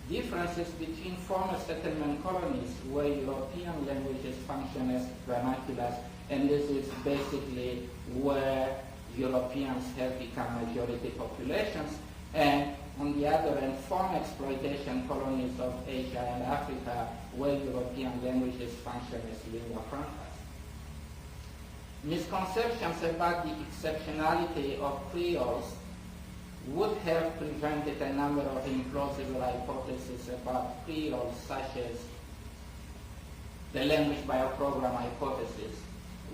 differences between former settlement colonies where European languages function as vernaculars, and this is basically where Europeans have become majority populations, and on the other hand, former exploitation colonies of Asia and Africa where European languages function as lingua francas. Misconceptions about the exceptionality of Creoles would have prevented a number of implausible hypotheses about Creoles, such as the language bioprogram hypothesis,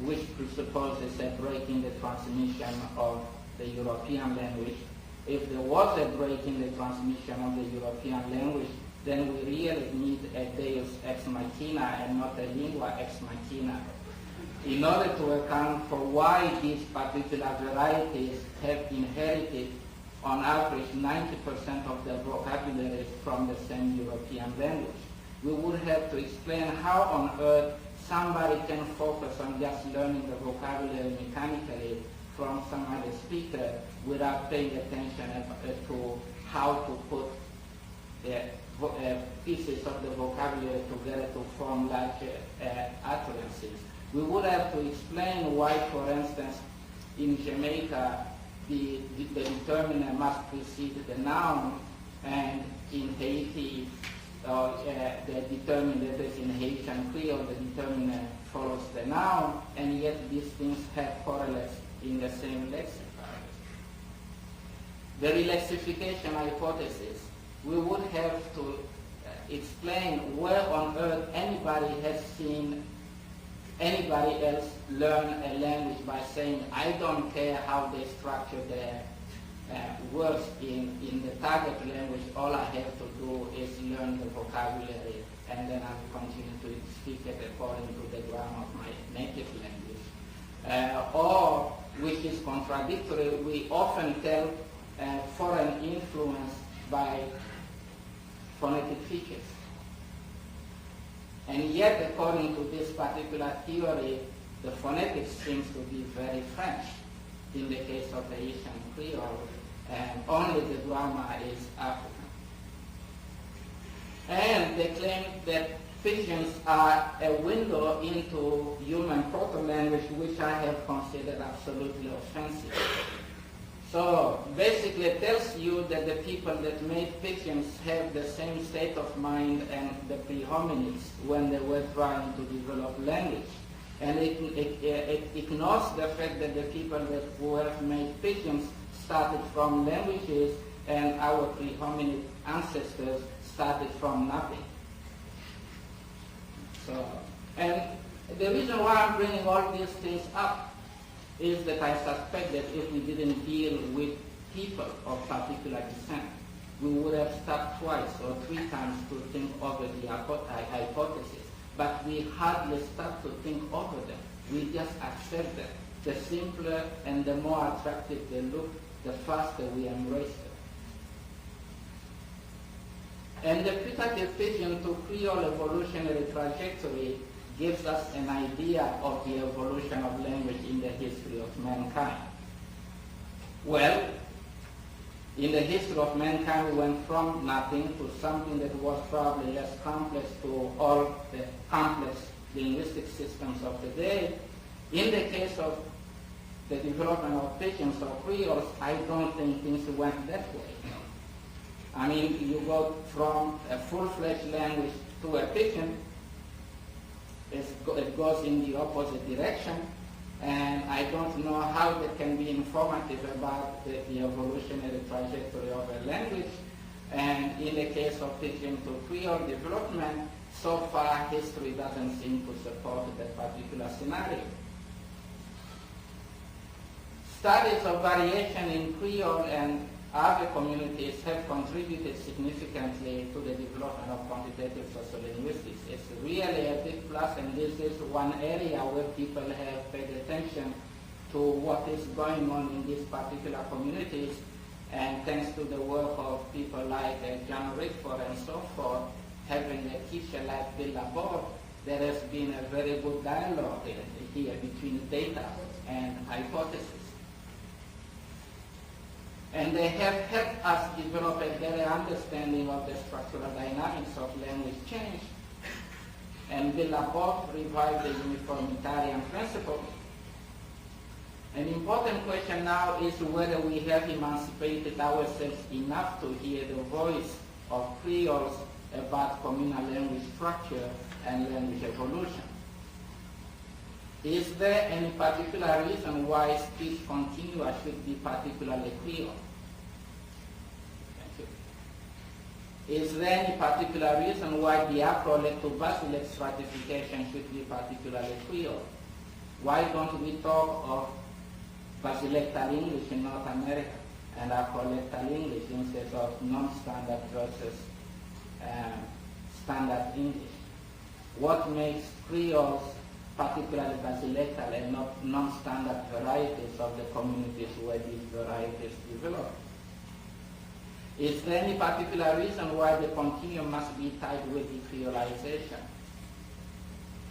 which presupposes a break in the transmission of the European language. If there was a break in the transmission of the European language, then we really need a deus ex machina and not a lingua ex machina in order to account for why these particular varieties have inherited on average 90% of their vocabularies from the same European language. We would have to explain how on earth somebody can focus on just learning the vocabulary mechanically from some other speaker without paying attention to how to put the pieces of the vocabulary together to form large utterances. We would have to explain why, for instance, in Jamaica, the determiner must precede the noun, and in Haiti, the determiner is in Haitian Creole, the determiner follows the noun, and yet these things have correlates in the same lexicon. The relaxification hypothesis, we would have to explain where on earth anybody has seen anybody else learn a language by saying, I don't care how they structure their words in the target language, all I have to do is learn the vocabulary, and then I will continue to speak it according to the grammar of my native language. Or, which is contradictory, we often tell foreign influence by phonetic features. And yet, according to this particular theory, the phonetics seems to be very French in the case of the Haitian Creole, and only the grammar is African. And they claim that pidgins are a window into human proto-language, which I have considered absolutely offensive. So basically it tells you that the people that made pidgins have the same state of mind and the pre-hominids when they were trying to develop language. And it ignores the fact that the people that who have made pidgins started from languages, and our pre-hominid ancestors started from nothing. So, and the reason why I'm bringing all these things up is that I suspect that if we didn't deal with people of particular descent, we would have stopped twice or three times to think over the hypothesis. But we hardly stop to think over them. We just accept them. The simpler and the more attractive they look, the faster we embrace them. And the putative pidgin to Creole evolutionary trajectory gives us an idea of the evolution of language in the history of mankind. Well, in the history of mankind, we went from nothing to something that was probably less complex to all the complex linguistic systems of the day. In the case of the development of pidgins or Creoles, I don't think things went that way. I mean, you go from a full-fledged language to a pidgin, it goes in the opposite direction, and I don't know how that can be informative about the evolutionary trajectory of a language. And in the case of pidgin to Creole development, so far history doesn't seem to support that particular scenario. Studies of variation in Creole and other communities have contributed significantly to the development of quantitative sociolinguistics. It's really a big plus, and this is one area where people have paid attention to what is going on in these particular communities, and thanks to the work of people like John Rickford and so forth, having a teacher like Bill Laborde, there has been a very good dialogue here between data and hypothesis. And they have helped us develop a better understanding of the structural dynamics of language change. And will above revive the uniformitarian principle. An important question now is whether we have emancipated ourselves enough to hear the voice of Creoles about communal language structure and language evolution. Is there any particular reason why speech continua should be particularly Creole? Thank you. Is there any particular reason why the Afro-led to Basilec stratification should be particularly Creole? Why don't we talk of Basilectal English in North America and Afro-lectal English instead of non-standard versus standard English? What makes Creoles particularly Basilectal and not non-standard varieties of the communities where these varieties develop? Is there any particular reason why the continuum must be tied with decreolization?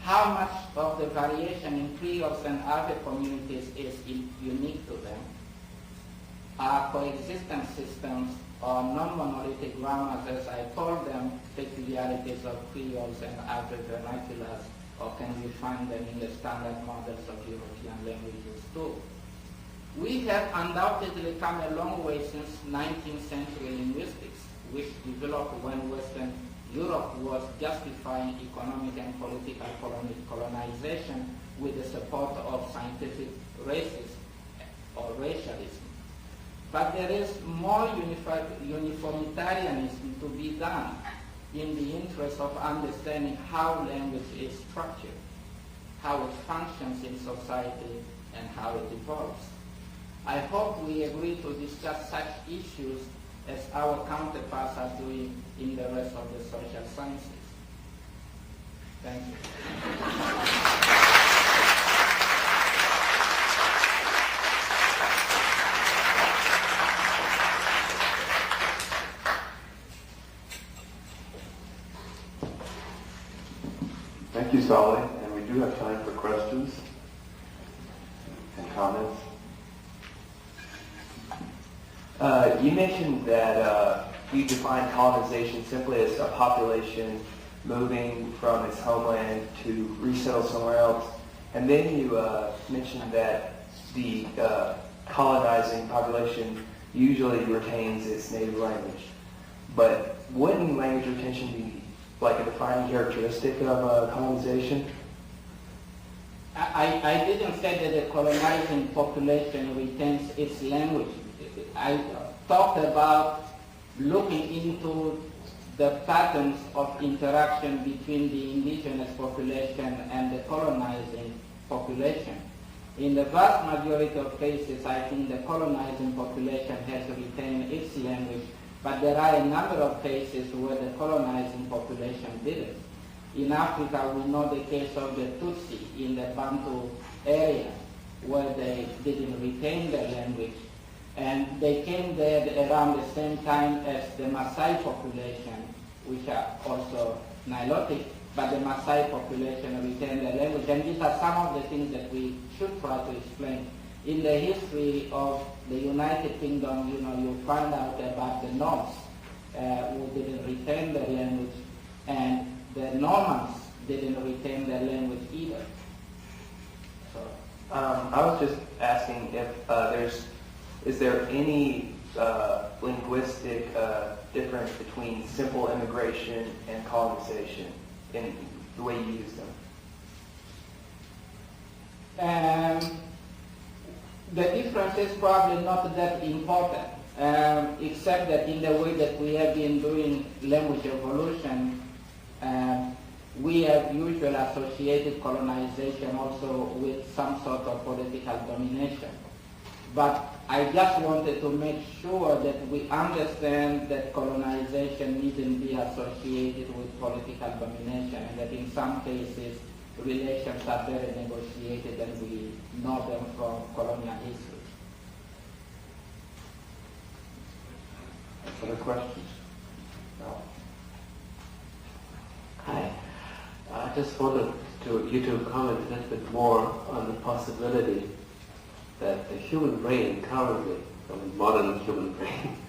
How much of the variation in Creoles and other communities is unique to them? Are coexistence systems or non-monolithic grammars, as I call them, peculiarities of Creoles and other vernaculars, or can we find them in the standard models of European languages too? We have undoubtedly come a long way since 19th century linguistics, which developed when Western Europe was justifying economic and political colonization with the support of scientific racism or racialism. But there is more uniformitarianism to be done in the interest of understanding how language is structured, how it functions in society, and how it evolves. I hope we agree to discuss such issues as our counterparts are doing in the rest of the social sciences. Thank you. Thank you, Sally, and we do have time for questions and comments. You mentioned that you define colonization simply as a population moving from its homeland to resettle somewhere else. And then you mentioned that the colonizing population usually retains its native language. But wouldn't language retention be like a defining characteristic of colonization? I didn't say that the colonizing population retains its language. I talked about looking into the patterns of interaction between the indigenous population and the colonizing population. In the vast majority of cases, I think the colonizing population has retained its language, but there are a number of cases where the colonizing population didn't. In Africa, we know the case of the Tutsi in the Bantu area, where they didn't retain their language. And they came there around the same time as the Maasai population, which are also Nilotic, but the Maasai population retained their language. And these are some of the things that we should try to explain. In the history of the United Kingdom, you find out about the Norse who didn't retain their language, and the Normans didn't retain their language either. So, I was just asking if is there any linguistic difference between simple immigration and colonization in the way you use them? The difference is probably not that important, except that in the way that we have been doing language evolution, we have usually associated colonization also with some sort of political domination. But I just wanted to make sure that we understand that colonization needn't be associated with political domination, and that in some cases relations are better negotiated than we know them from colonial history. Other questions? No. Hi. I just wanted you to comment a little bit more on the possibility that the human brain currently modern human brain.